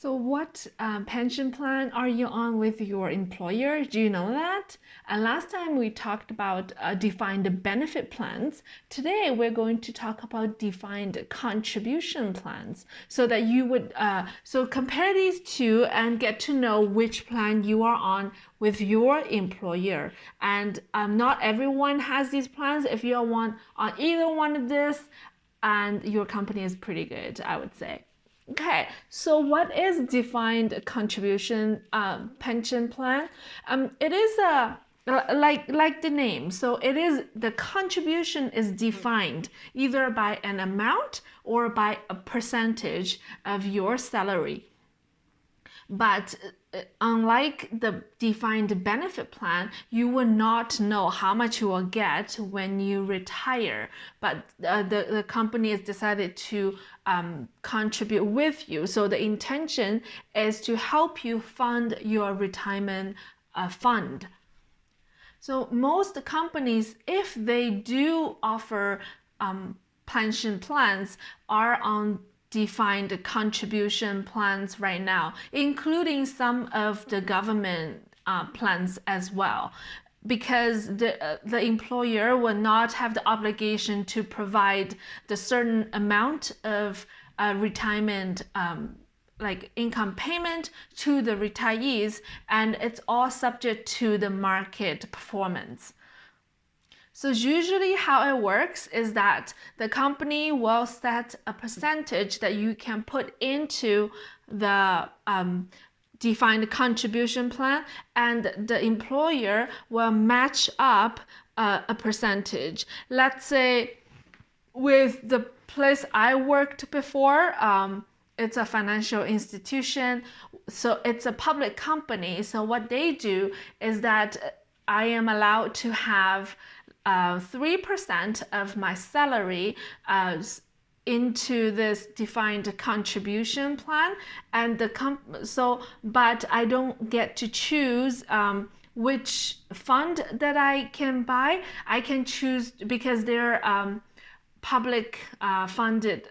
So what pension plan are you on with your employer? Do you know that? And last time we talked about defined benefit plans. Today we're going to talk about defined contribution plans so that you would so compare these two and get to know which plan you are on with your employer. And not everyone has these plans. If you are on either one of this, and your company is pretty good, I would say. Okay, so what is defined contribution pension plan? It is a like the name. So it is the contribution is defined either by an amount or by a percentage of your salary. But unlike the defined benefit plan, you will not know how much you will get when you retire. But the company has decided to contribute with you. So the intention is to help you fund your retirement fund. So most companies, if they do offer pension plans, are on defined contribution plans right now, including some of the government plans as well, because the employer will not have the obligation to provide the certain amount of retirement like income payment to the retirees, and it's all subject to the market performance. So usually how it works is that the company will set a percentage that you can put into the defined contribution plan, and the employer will match up a percentage. Let's say with the place I worked before, it's a financial institution, so it's a public company. So what they do is that I am allowed to have 3% of my salary into this defined contribution plan, and but I don't get to choose which fund that I can buy. I can choose because they're public funded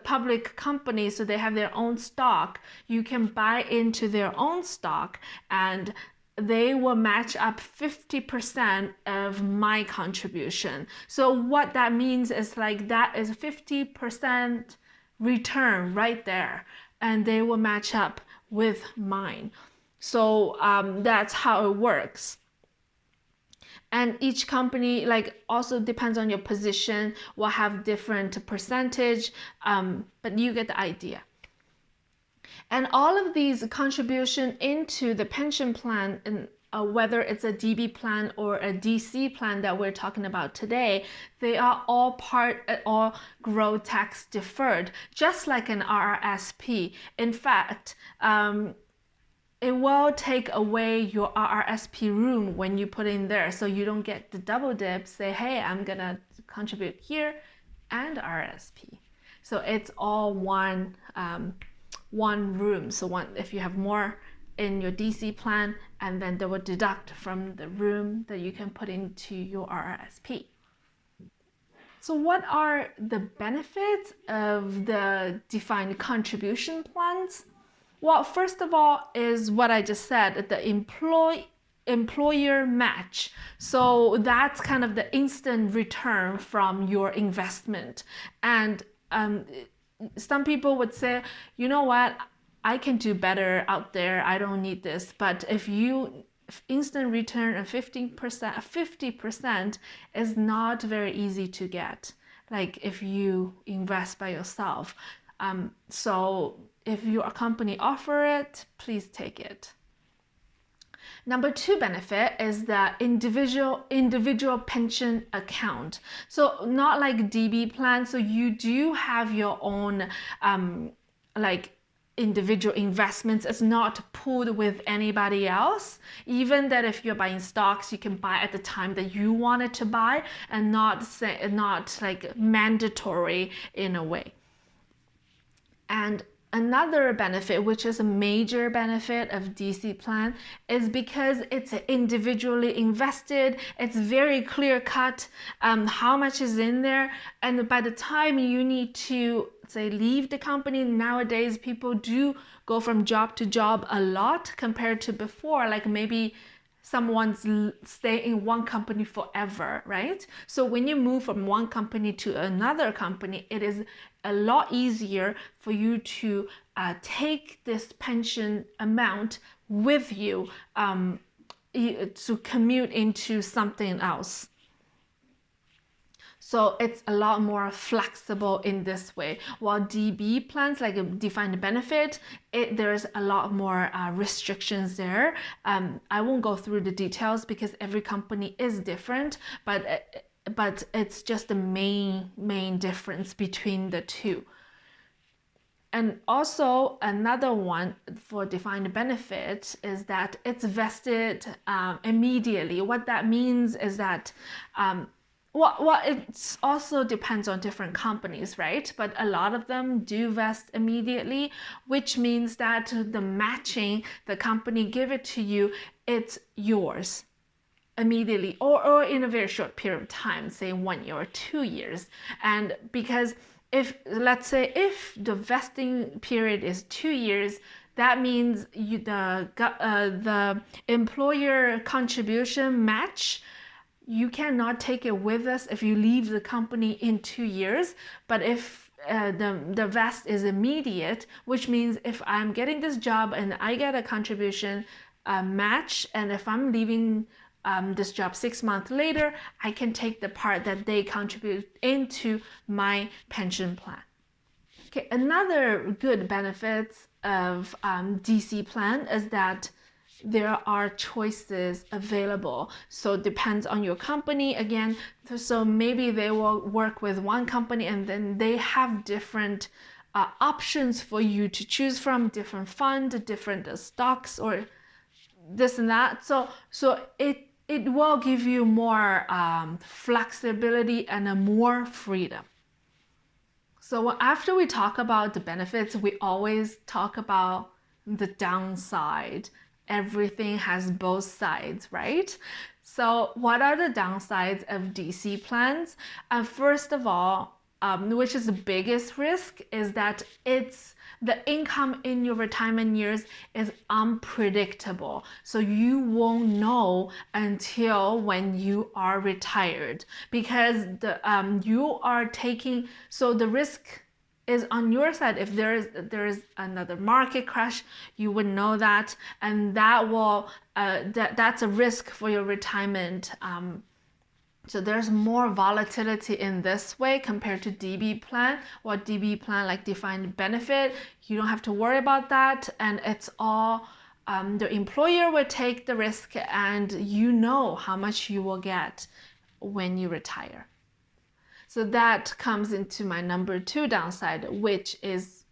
public company, so they have their own stock. You can buy into their own stock, and they will match up 50% of my contribution. So what that means is like that is 50% return right there, and they will match up with mine. So that's how it works. And each company, like, also depends on your position, will have different percentage, but you get the idea. And all of these contribution into the pension plan, and whether it's a DB plan or a DC plan that we're talking about today, they are all grow tax deferred, just like an RRSP. In fact, it will take away your RRSP room when you put in there, so you don't get the double dip, say, hey, I'm gonna contribute here and RRSP. So it's all one room. So if you have more in your DC plan, and then they will deduct from the room that you can put into your RRSP. So what are the benefits of the defined contribution plans? Well, first of all is what I just said, the employer match. So that's kind of the instant return from your investment. And some people would say, you know what, I can do better out there, I don't need this. But if instant return of 50% is not very easy to get, like if you invest by yourself. So if your company offer it, please take it. Number 2 benefit is the individual pension account. So not like DB plan, so you do have your own like individual investments. It's not pooled with anybody else. Even that if you're buying stocks, you can buy at the time that you wanted to buy, and not like mandatory in a way. And Another benefit, which is a major benefit of DC plan, is because it's individually invested. It's very clear cut how much is in there. And by the time you need to, say, leave the company, nowadays people do go from job to job a lot compared to before. Like maybe someone's stay in one company forever, right? So when you move from one company to another company, it is a lot easier for you to take this pension amount with you to commute into something else. So it's a lot more flexible in this way. While DB plans, like a defined benefit, there's a lot more restrictions there. I won't go through the details because every company is different, but it's just the main difference between the two. And also another one for defined benefit is that it's vested immediately. What that means is that well, it also depends on different companies, right? But a lot of them do vest immediately, which means that the matching, the company give it to you, it's yours immediately or in a very short period of time, say 1 year or 2 years. And because let's say if the vesting period is 2 years, that means the employer contribution match, you cannot take it with us if you leave the company in 2 years. But if the vest is immediate, which means if I'm getting this job and I get a contribution match, and if I'm leaving this job 6 months later, I can take the part that they contribute into my pension plan. Okay, another good benefits of DC plan is that there are choices available. So it depends on your company again. So maybe they will work with one company and then they have different options for you to choose from, different fund, different stocks or this and that. So it will give you more flexibility and more freedom. So after we talk about the benefits, we always talk about the downside. Everything has both sides, right? So what are the downsides of DC plans? First of all, which is the biggest risk, is that the income in your retirement years is unpredictable. So you won't know until when you are retired, because you are taking, so the risk is on your side. If there is another market crash, you would know that, and that will that's a risk for your retirement. So there's more volatility in this way compared to DB plan. Or DB plan, like defined benefit, you don't have to worry about that, and it's all the employer will take the risk, and you know how much you will get when you retire. So that comes into my number 2 downside, which is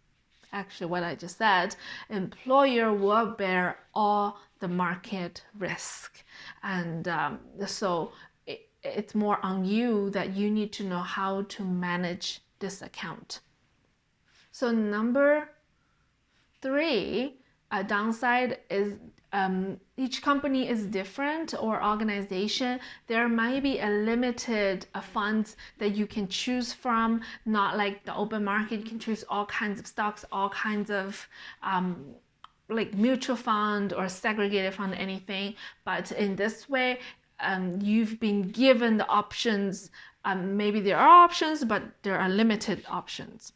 actually what I just said. Employer will bear all the market risk. And so it's more on you that you need to know how to manage this account. So number 3, a downside is each company is different, or organization. There might be a limited funds that you can choose from, not like the open market. You can choose all kinds of stocks, all kinds of like mutual fund or segregated fund, anything. But in this way, you've been given the options. Maybe there are options, but there are limited options.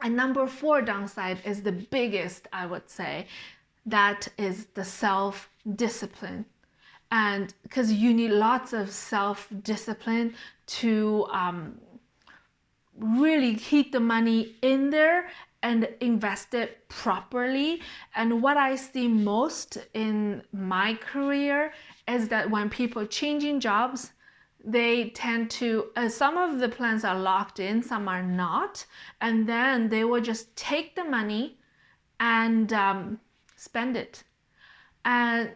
And number 4 downside is the biggest, I would say. That is the self-discipline. And because you need lots of self-discipline to really keep the money in there and invest it properly. And what I see most in my career is that when people are changing jobs, they tend to, some of the plans are locked in, some are not. And then they will just take the money and spend it. And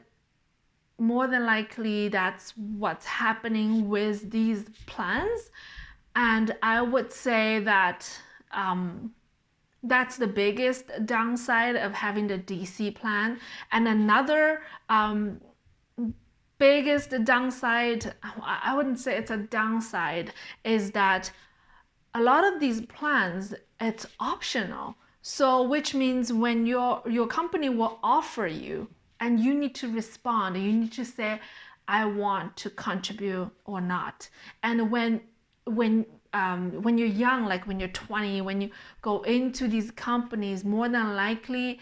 more than likely, that's what's happening with these plans. And I would say that That's the biggest downside of having the DC plan. And another biggest downside, I wouldn't say it's a downside, is that a lot of these plans, it's optional. So which means when your company will offer you and you need to respond, you need to say, I want to contribute or not. And when you're young, like when you're 20, when you go into these companies, more than likely,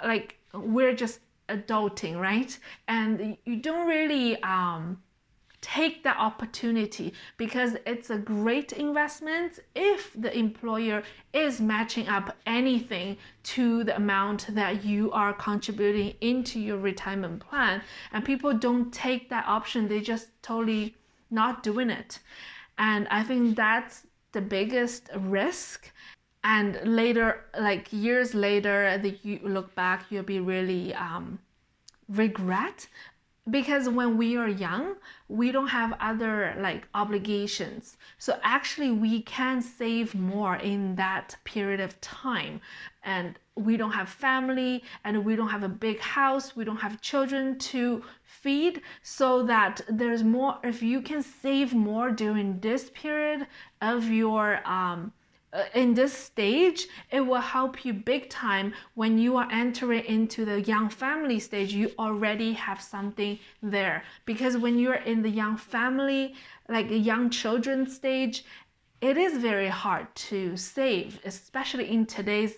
like we're just adulting, right? And you don't really take that opportunity because it's a great investment if the employer is matching up anything to the amount that you are contributing into your retirement plan. And people don't take that option, they just totally not doing it. And I think that's the biggest risk. And later, like years later, that you look back, you'll be really regret, because when we are young, we don't have other like obligations. So actually we can save more in that period of time. And we don't have family, and we don't have a big house, we don't have children to feed, so that there's more. If you can save more during this period of your in this stage, it will help you big time when you are entering into the young family stage. You already have something there, because when you're in the young family, like a young children stage, it is very hard to save, especially in today's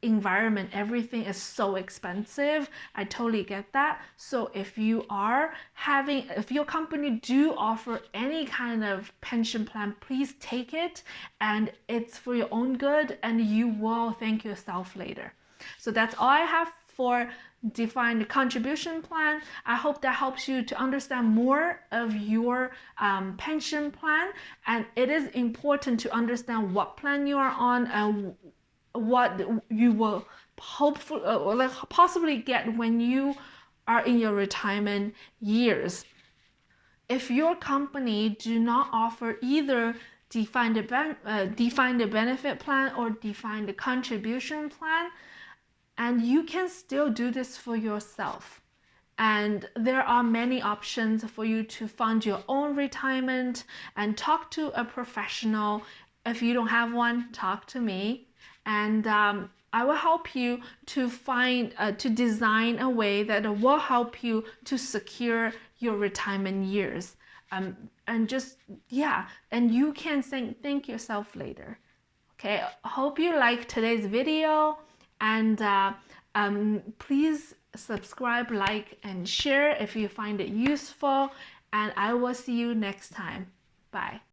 environment. Everything is so expensive. I totally get that. So if you are having, if your company do offer any kind of pension plan, please take it, and it's for your own good, and you will thank yourself later. So that's all I have for defined contribution plan. I hope that helps you to understand more of your pension plan. And it is important to understand what plan you are on and what you will hopefully like possibly get when you are in your retirement years. If your company do not offer either defined benefit plan or defined contribution plan, and you can still do this for yourself. And there are many options for you to fund your own retirement, and talk to a professional. If you don't have one, talk to me, and I will help you to find, to design a way that will help you to secure your retirement years. And just, yeah, and you can thank yourself later. Okay, hope you liked today's video, and please subscribe, like, and share if you find it useful, and I will see you next time. Bye.